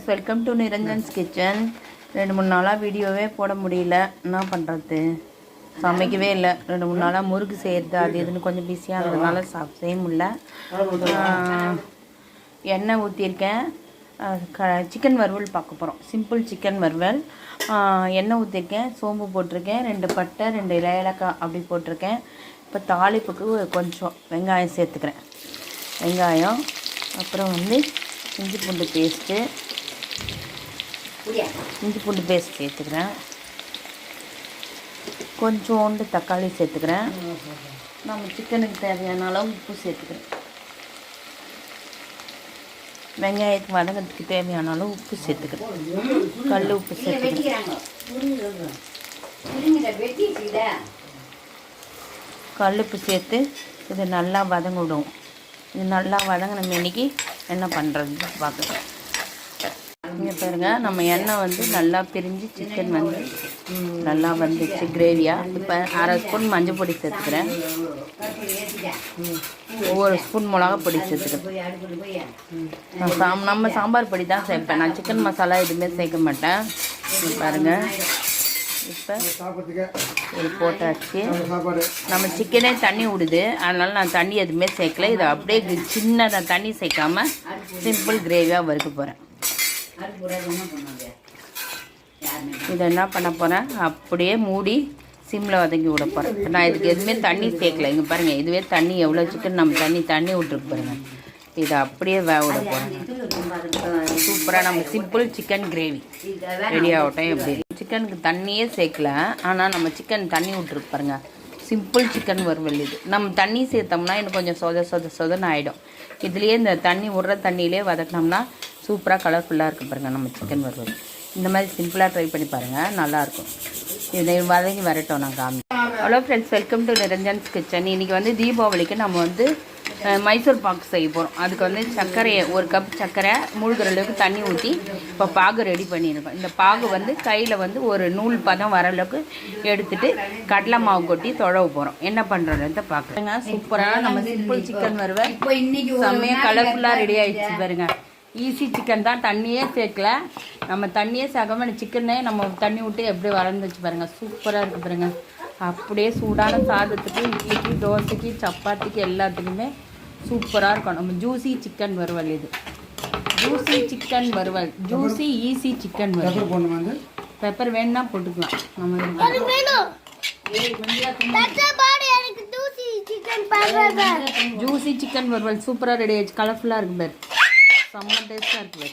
Friends, welcome to Niranjan's kitchen. 2-3 நாளாக வீடியோவே போட முடியல. என்ன பண்ணுறது, சமைக்கவே இல்லை. 2-3 நாளாக முறுக்கு செய்கிறது அது இதுன்னு கொஞ்சம் பிஸியாக இருந்ததுனால செய்ய முடியல. எண்ணெய் ஊற்றிருக்கேன். சிக்கன் வறுவல் பார்க்க போகிறோம். சிம்பிள் சிக்கன் வறுவல். எண்ணெய் ஊற்றிருக்கேன், சோம்பு போட்டிருக்கேன், 2 பட்டை 2 ஏலக்காய் அப்படி போட்டிருக்கேன். இப்போ தாளிப்புக்கு கொஞ்சம் வெங்காயம் சேர்த்துக்கிறேன். வெங்காயம், அப்புறம் இஞ்சி பூண்டு பேஸ்ட்டு சேர்த்துக்கிறேன். கொஞ்சோண்டு தக்காளி சேர்த்துக்கிறேன். நம்ம சிக்கனுக்கு தேவையான அளவு உப்பு சேர்த்துக்கிறேன். வெங்காயத்துக்கு வதங்கிறதுக்கு தேவையான அளவு உப்பு சேர்த்துக்கிறேன். கல் உப்பு சேர்த்துக்கிறேன். கல் உப்பு சேர்த்து இது நல்லா வதங்க விடுவோம். இது நல்லா வதங்க நம்ம இன்றைக்கி என்ன பண்ணுறது பார்க்கலாம். இங்கே பாருங்க, நம்ம எண்ணெய் நல்லா பிரிஞ்சு சிக்கன் நல்லா வந்துச்சு கிரேவியாக. இப்போ 1/2 ஸ்பூன் மஞ்சள் பொடி சேர்த்துக்கிறேன். ஒவ்வொரு ஸ்பூன் மிளகா பொடி சேர்த்துக்கிறேன். நம்ம சாம்பார் பொடி தான் சேர்ப்பேன். நான் சிக்கன் மசாலா எதுவுமே சேர்க்க மாட்டேன். பாருங்கள், இப்போ இது போட்டாச்சு. நம்ம சிக்கனே தண்ணி விடுது, அதனால் நான் தண்ணி எதுவுமே சேர்க்கல. இதை அப்படியே சின்னதாக தண்ணி சேர்க்காமல் சிம்பிள் கிரேவியாக வறுக்க போகிறேன். இதை என்ன பண்ண போகிறேன், அப்படியே மூடி சிம்மில் வதங்கி விட போகிறேன். நான் இதுக்கு எதுவுமே தண்ணி சேர்க்கல. இங்கே பாருங்கள், இதுவே தண்ணி எவ்வளோ சிக்கன் நம்ம தண்ணி விட்டுருக்கு பாருங்கள். இதை அப்படியே வேக விட போகிறேன். சூப்பராக நம்ம சிம்பிள் சிக்கன் கிரேவி ரெடி ஆகட்டும். எப்படி சிக்கனுக்கு தண்ணியே சேர்க்கல, ஆனால் நம்ம சிக்கன் தண்ணி விட்டுருக்கு பாருங்கள். சிம்பிள் சிக்கன் வறுவல் இது. நம்ம தண்ணி சேர்த்தோம்னா இன்னும் கொஞ்சம் சொதன்னு ஆகிடும். இதுலேயே இந்த தண்ணி விடுற தண்ணியிலே வதக்கினோம்னா சூப்பராக கலர்ஃபுல்லாக இருக்குது பாருங்கள் நம்ம சிக்கன் வறுவல். இந்த மாதிரி சிம்பிளாக ட்ரை பண்ணி பாருங்கள், நல்லாயிருக்கும். இதை வதங்கி வரட்டும் நான் காமி. Hello friends, welcome to Niranjan's kitchen. இன்றைக்கி தீபாவளிக்கு நம்ம மைசூர் பாக்கு செய்ய போகிறோம். அதுக்கு சர்க்கரையை 1 கப் சர்க்கரை மூழ்கிற அளவுக்கு தண்ணி ஊற்றி இப்போ பாகு ரெடி பண்ணியிருக்கோம். இந்த பாகு கையில் ஒரு நூல் பதம் வர அளவுக்கு எடுத்துகிட்டு கடலை மாவு கொட்டி தொழவு போகிறோம். என்ன பண்ணுறத பார்க்குறேங்க. சூப்பராக நம்ம சிம்பிள் சிக்கன் வறுவல் செம்மையாக கலர்ஃபுல்லாக ரெடி ஆகிடுச்சு பாருங்க. ஈஸி சிக்கன் தான், தண்ணியே சேர்க்கல. நம்ம தண்ணியே சேர்க்காம சிக்கனே நம்ம தண்ணி விட்டு எப்படி வளர்ந்துச்சு பாருங்கள். சூப்பராக இருக்குது பாருங்கள். அப்படியே சூடான சாதத்துக்கு, இட்லிக்கு, தோசைக்கு, சப்பாத்திக்கு எல்லாத்துக்குமே சூப்பராக இருக்கும். நம்ம ஜூசி சிக்கன் வறுவல். இது ஜூசி சிக்கன் வறுவல், ஜூசி ஈஸி சிக்கன் வறுவல். பெப்பர் வேணும்னா போட்டுக்கலாம். நம்ம ஜூசி சிக்கன் வறுவல் சூப்பராக ரெடி ஆயிடுச்சு. கலர்ஃபுல்லாக இருக்கு பாரு, செம்ம டேஸ்ட்டாக இருக்குது.